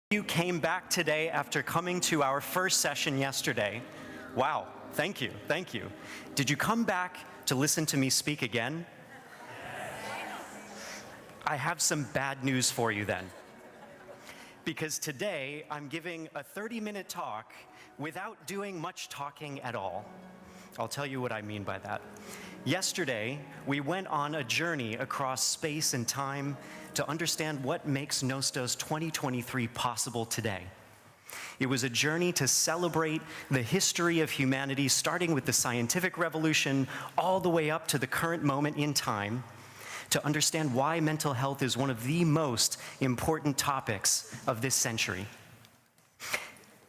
You came back today after coming to our first session yesterday. Wow, thank you, thank you. Did you come back to listen to me speak again? I have some bad news for you then. Because today I'm giving a 30-minute talk without doing much talking at all. I'll tell you what I mean by that. Yesterday, we went on a journey across space and time to understand what makes Nostos 2023 possible today. It was a journey to celebrate the history of humanity, starting with the scientific revolution all the way up to the current moment in time, to understand why mental health is one of the most important topics of this century.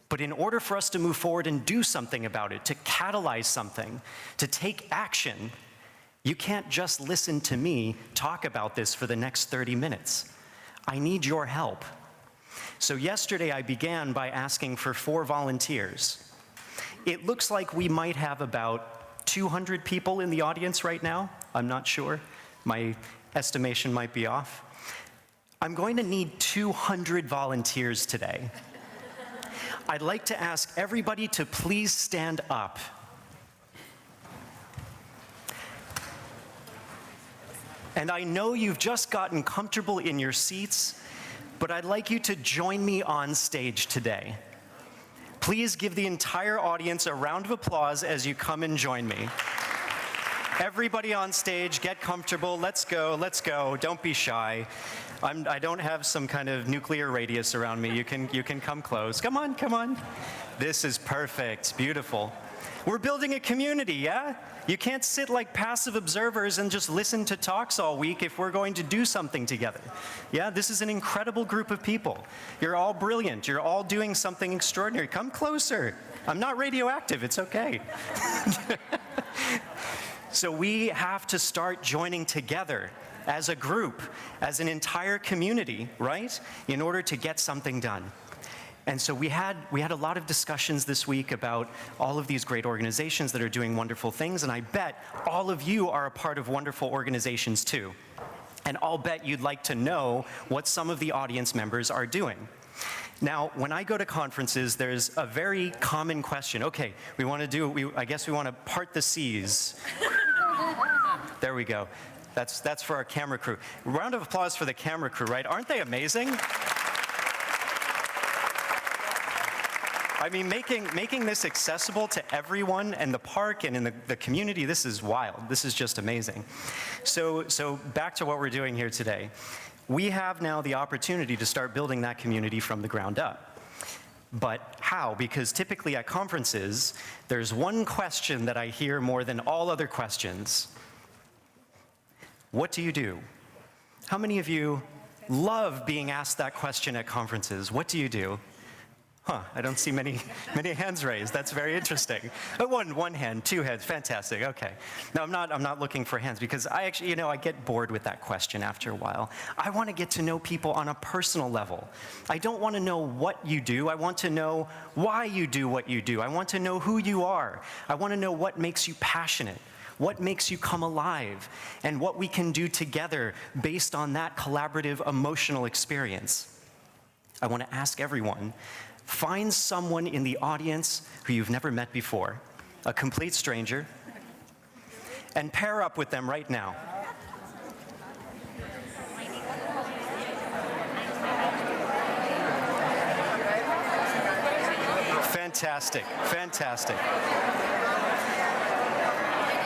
But in order for us to move forward and do something about it, to catalyze something, to take action, you can't just listen to me talk about this for the next 30 minutes. I need your help. So yesterday I began by asking for 4 volunteers. It looks like we might have about 200 people in the audience right now. I'm not sure. My estimation might be off. I'm going to need 200 volunteers today. I'd like to ask everybody to please stand up. And I know you've just gotten comfortable in your seats, but I'd like you to join me on stage today. Please give the entire audience a round of applause as you come and join me. Everybody on stage, get comfortable. Let's go, let's go. Don't be shy. I don't have some kind of nuclear radius around me. You can come close. Come on, come on. This is perfect, beautiful. We're building a community, yeah? You can't sit like passive observers and just listen to talks all week if we're going to do something together. Yeah, this is an incredible group of people. You're all brilliant. You're all doing something extraordinary. Come closer. I'm not radioactive, it's okay. So we have to start joining together as a group, as an entire community, right? In order to get something done. And so we had a lot of discussions this week about all of these great organizations that are doing wonderful things, and I bet all of you are a part of wonderful organizations too. And I'll bet you'd like to know what some of the audience members are doing. Now, when I go to conferences, there's a very common question. Okay, I guess we want to part the seas. There we go. That's for our camera crew. Round of applause for the camera crew, right? Aren't they amazing? I mean, making this accessible to everyone and the park and in the community, this is wild. This is just amazing. So back to what we're doing here today. We have now the opportunity to start building that community from the ground up. But how? Because typically at conferences, there's one question that I hear more than all other questions. What do you do? How many of you love being asked that question at conferences? What do you do? Huh, I don't see many hands raised. That's very interesting. One hand, 2 hands, fantastic, okay. No, I'm not looking for hands because I actually, I get bored with that question after a while. I want to get to know people on a personal level. I don't want to know what you do. I want to know why you do what you do. I want to know who you are. I want to know what makes you passionate, what makes you come alive, and what we can do together based on that collaborative emotional experience. I want to ask everyone, find someone in the audience who you've never met before, a complete stranger, and pair up with them right now. Fantastic, fantastic.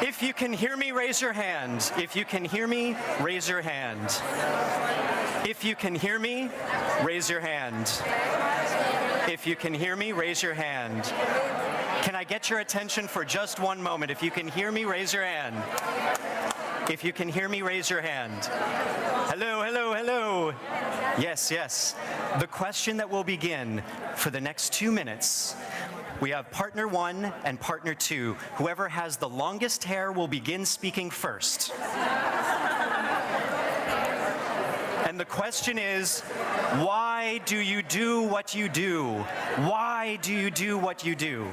If you can hear me, raise your hand. If you can hear me, raise your hand. If you can hear me, raise your hand. If you can hear me, raise your hand. Can I get your attention for just one moment? If you can hear me, raise your hand. If you can hear me, raise your hand. Hello, hello, hello. Yes, yes. The question that will begin for the next 2 minutes. We have partner 1 and partner 2. Whoever has the longest hair will begin speaking first. And the question is, why do you do what you do? Why do you do what you do?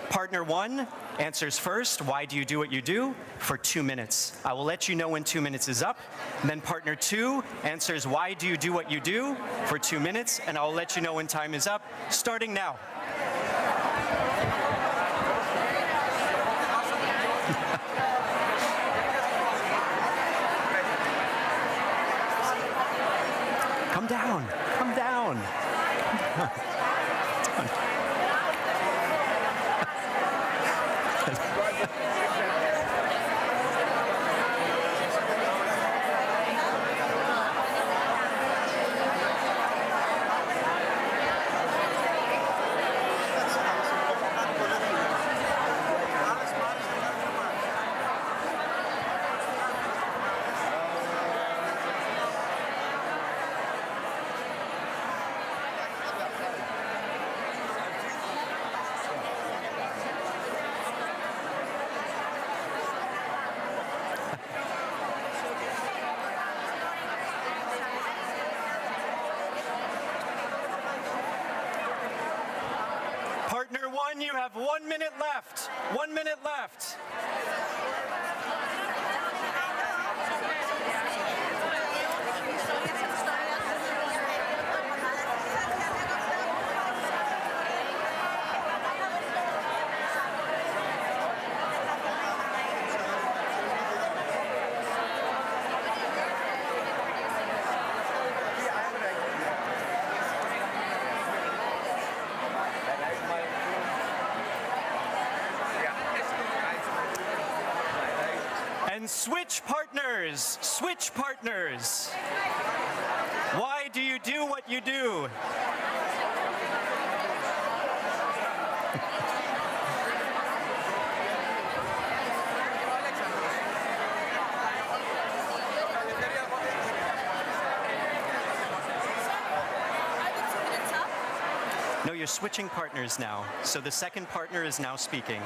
Partner 1, Answers first, why do you do what you do? For 2 minutes. I will let you know when 2 minutes is up. And then partner 2 answers, why do you do what you do? For 2 minutes, and I'll let you know when time is up, starting now. Come down, come down. Partner 1, you have 1 minute left. 1 minute left. And switch partners, switch partners. Why do you do what you do? No, you're switching partners now. So the second partner is now speaking.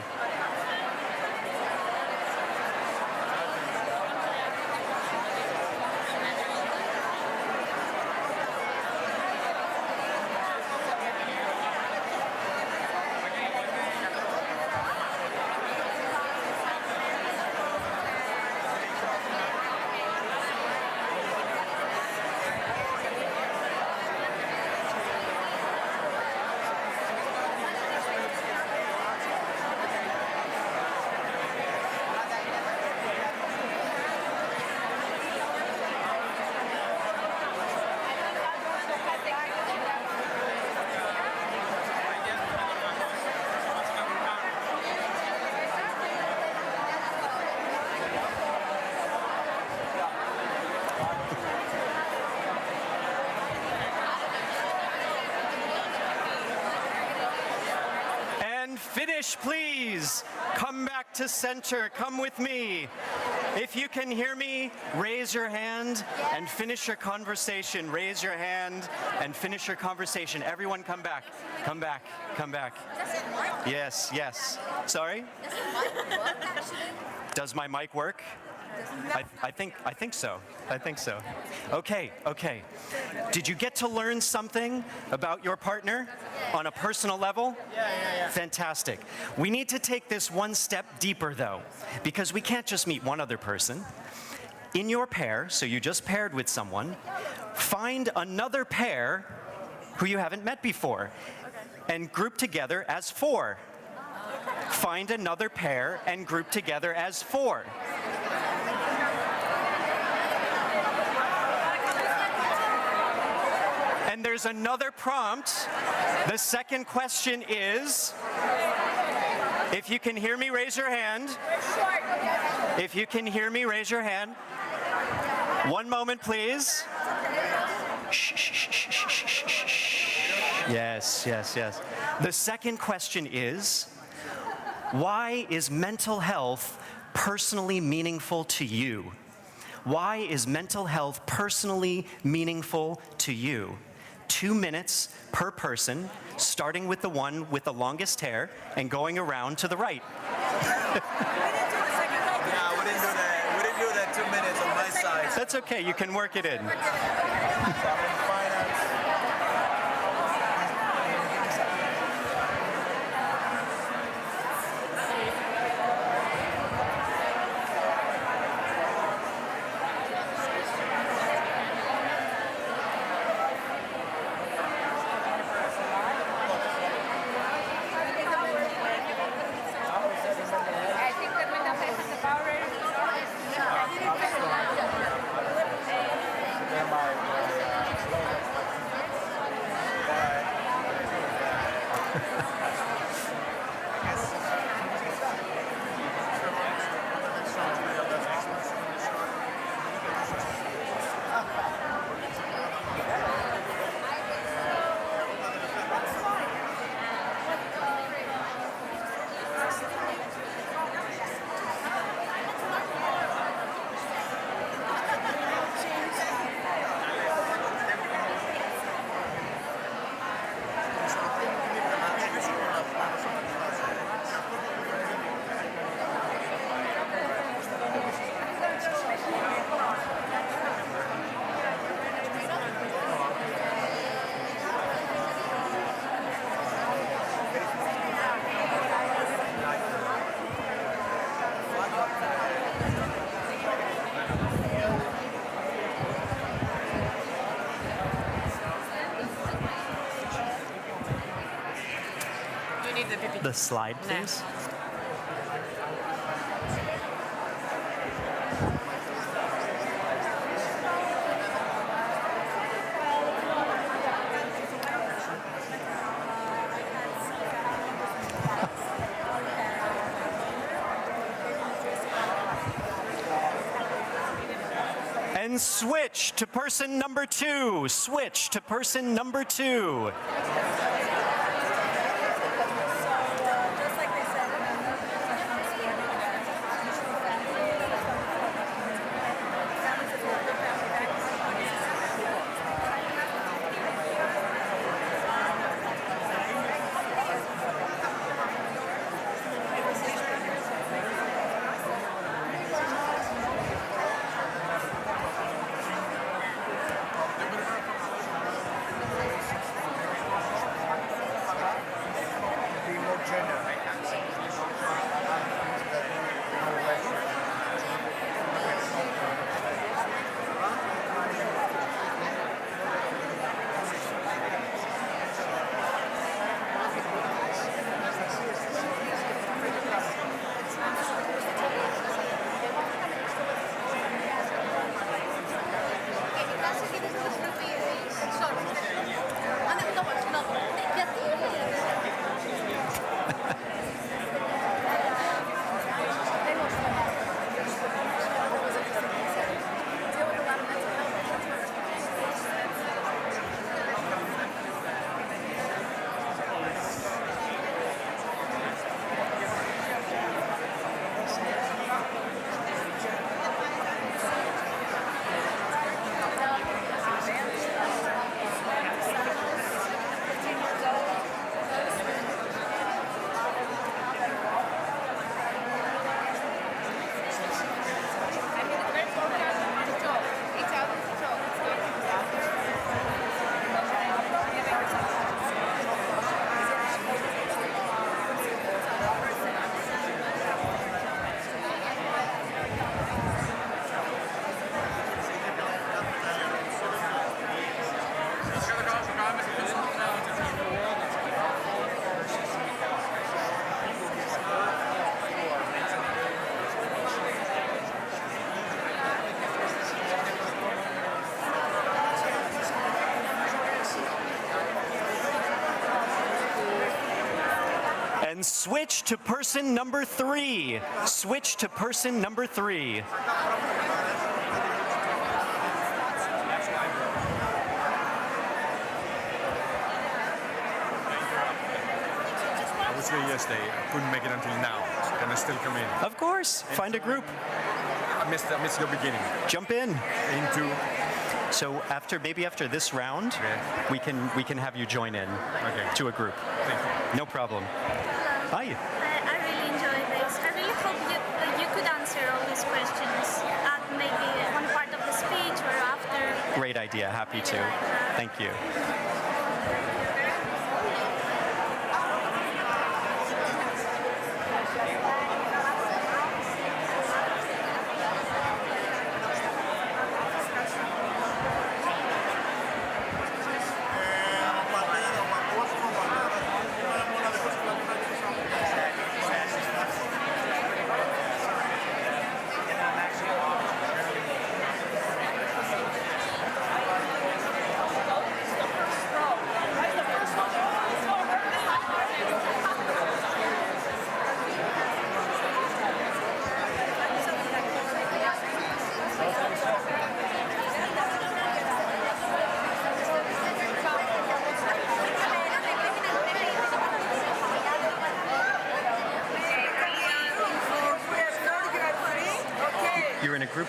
Finish, please. Come back to center. Come with me. If you can hear me, raise your hand and finish your conversation. Raise your hand and finish your conversation. Everyone come back. Come back. Come back. Yes, yes. Sorry? Does my mic work? I think so. I think so. Okay, okay. Did you get to learn something about your partner on a personal level? Yeah. Fantastic. We need to take this one step deeper, though, because we can't just meet one other person. In your pair, so you just paired with someone, find another pair who you haven't met before, and group together as 4. Find another pair and group together as 4. And there's another prompt. The second question is, if you can hear me, raise your hand. If you can hear me, raise your hand. One moment, please. Yes. The second question is, why is mental health personally meaningful to you? Why is mental health personally meaningful to you? 2 minutes per person, starting with the one with the longest hair and going around to the right. Yeah, we didn't do that 2 minutes on my side. That's okay, you can work it in. The slide, please. And switch to person number 2. Switch to person number 2. And switch to person number 3. Switch to person number 3. I was here yesterday. I couldn't make it until now. Can I still come in? Of course. Find a group. I missed your beginning. Jump in. Into. So maybe after this round, Okay. we can have you join in to a group. Thank you. No problem. Hi. I really enjoyed this. I really hope you could answer all these questions at maybe one part of the speech or after. Great idea. Happy to. Thank you.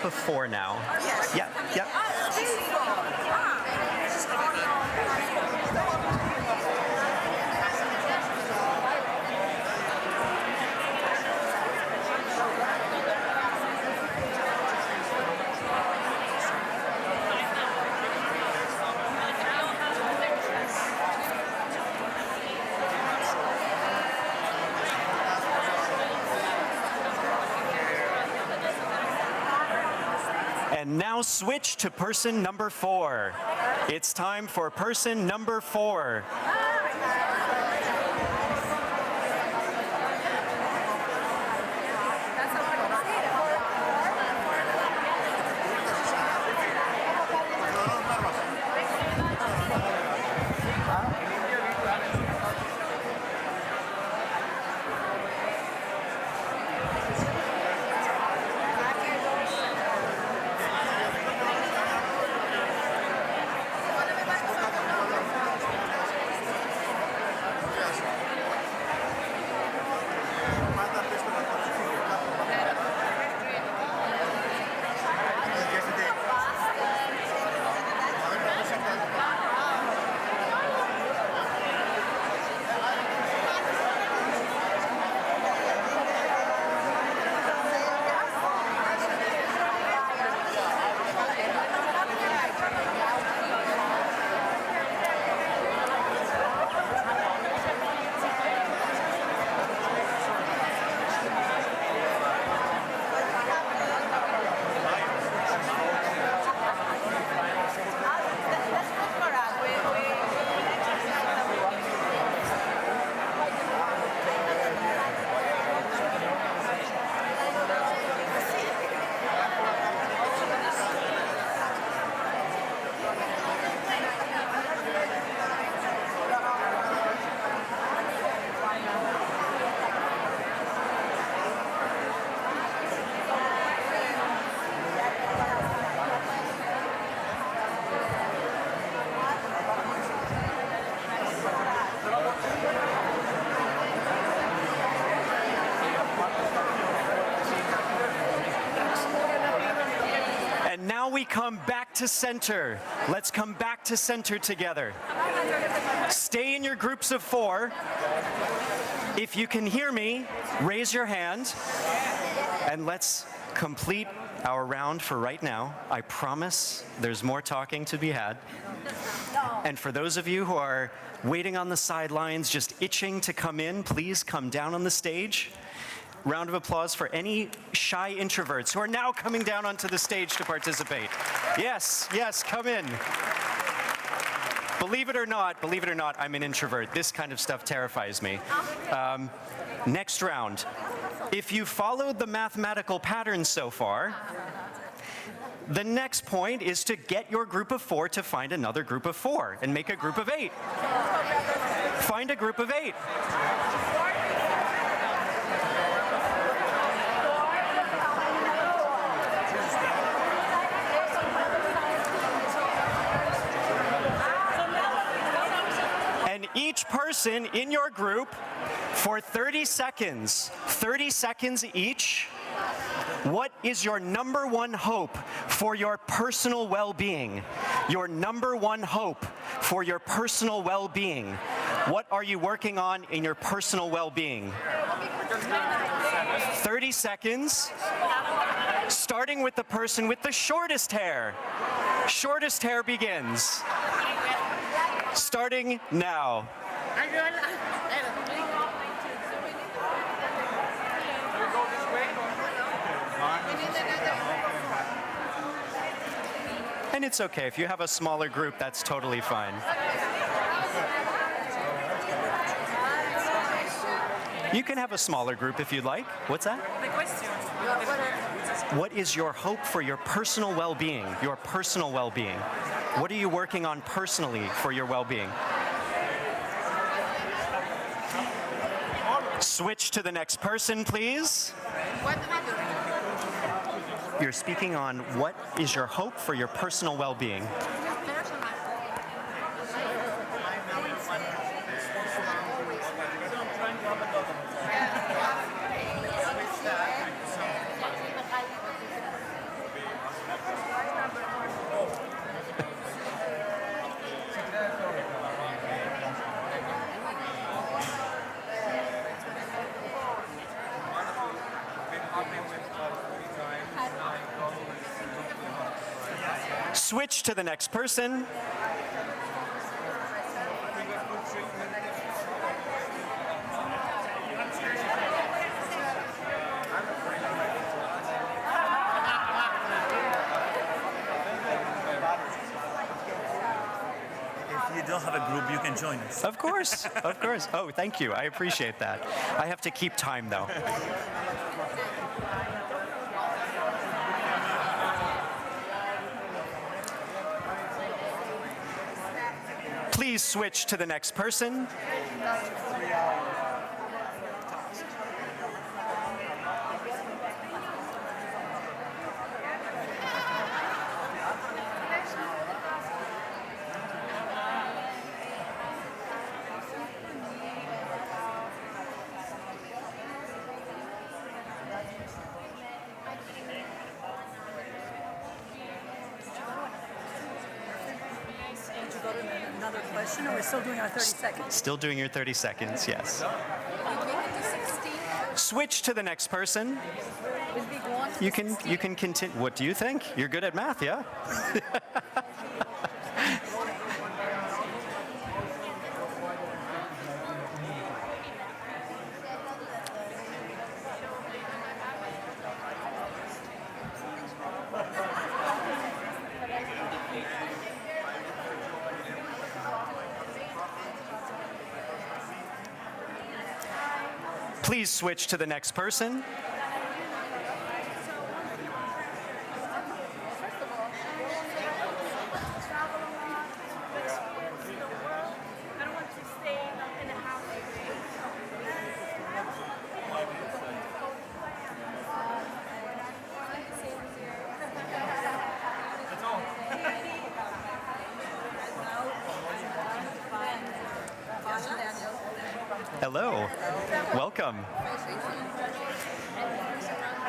of 4 now. Yes. Yeah, yeah. And now switch to person number 4. It's time for person number 4. Now we come back to center. Let's come back to center together. Stay in your groups of 4. If you can hear me, raise your hand. And let's complete our round for right now. I promise there's more talking to be had. And for those of you who are waiting on the sidelines, just itching to come in, please come down on the stage. Round of applause for any shy introverts who are now coming down onto the stage to participate. Yes, yes, come in. Believe it or not, I'm an introvert. This kind of stuff terrifies me. Next round. If you followed the mathematical pattern so far, the next point is to get your group of 4 to find another group of 4 and make a group of 8. Find a group of 8. Each person in your group for 30 seconds each, what is your number one hope for your personal well-being? Your number one hope for your personal well-being. What are you working on in your personal well-being? 30 seconds, starting with the person with the shortest hair. Shortest hair begins. Starting now. And it's okay. If you have a smaller group, that's totally fine. You can have a smaller group if you'd like. What's that? The question. What is your hope for your personal well-being? Your personal well-being. What are you working on personally for your well-being? Switch to the next person, please. You're speaking on what is your hope for your personal well-being. switch to the next person. If you don't have a group, you can join us. Of course, of course. Oh, thank you. I appreciate that. I have to keep time, though. Please switch to the next person. Another question, or we're still doing our 30 seconds? Still doing your 30 seconds, yes. Switch to the next person. You can continue. What do you think? You're good at math, yeah? Please switch to the next person. Hello. Welcome.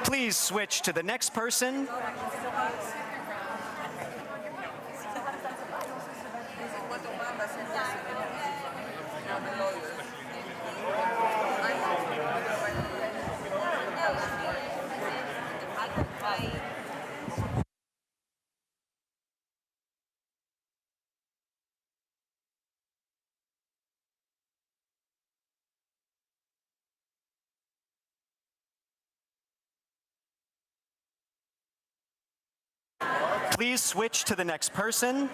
Please switch to the next person. Please switch to the next person.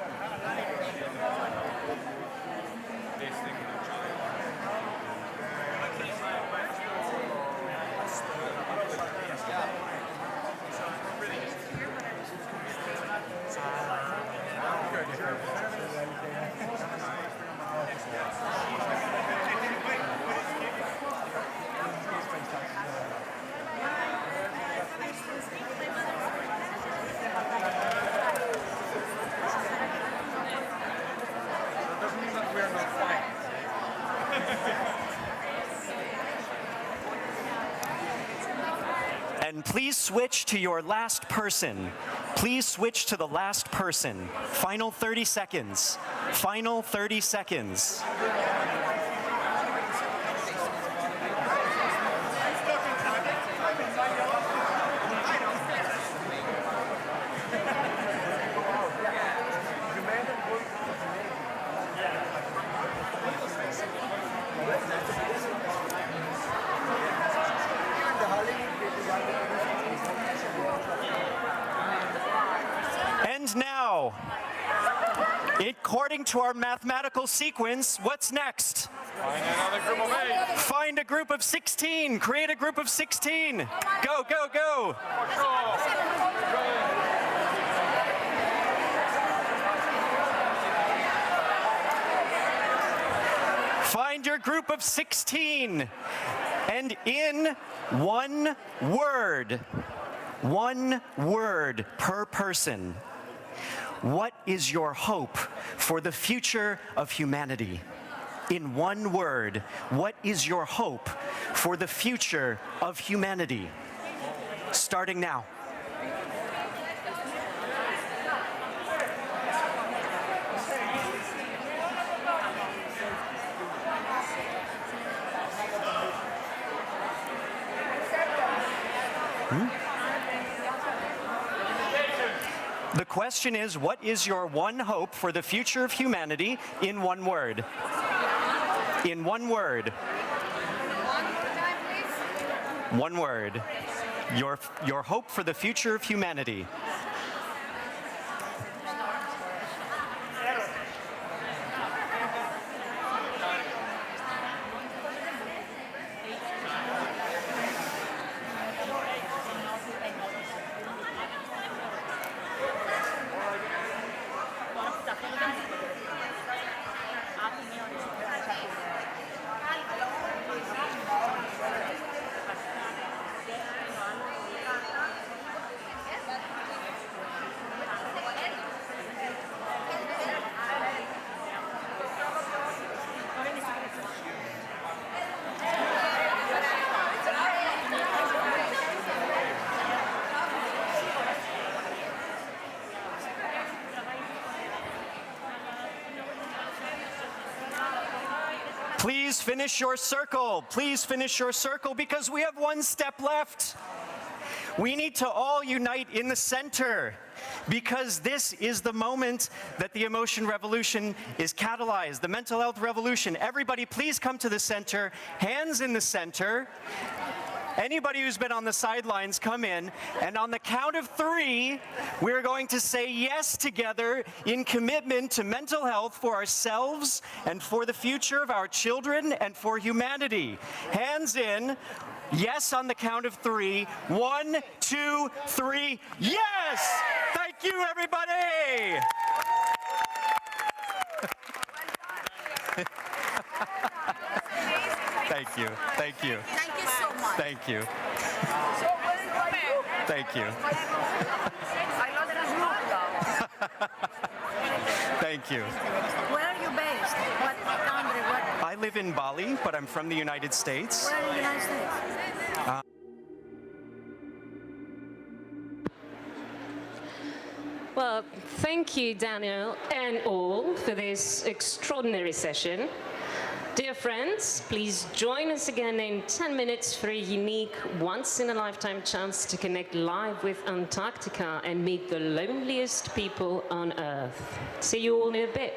And please switch to your last person. Please switch to the last person. Final 30 seconds. Final 30 seconds. And now, according to our mathematical sequence, what's next? Find another group of 8. Find a group of 16. Create a group of 16. Go, go, go. Find your group of 16. And in one word per person, what is your hope for the future of humanity? In one word, what is your hope for the future of humanity? Starting now. The question is, what is your one hope for the future of humanity in one word? In one word. One word. Your hope for the future of humanity. Please finish your circle. Please finish your circle because we have one step left. We need to all unite in the center because this is the moment that the emotion revolution is catalyzed, the mental health revolution. Everybody, please come to the center. Hands in the center. Anybody who's been on the sidelines, come in. And on the count of 3, we're going to say yes together in commitment to mental health for ourselves and for the future of our children and for humanity. Hands in. Yes on the count of 3. 1, 2, 3. Yes! Thank you, everybody! Thank you. Thank you. Thank you so much. Thank you. Thank you. Thank you. Where are you based? What country? What? I live in Bali, but I'm from the United States. Where in the United States? Well, thank you, Daniel, and all, for this extraordinary session. Dear friends, please join us again in 10 minutes for a unique, once-in-a-lifetime chance to connect live with Antarctica and meet the loneliest people on Earth. See you all in a bit.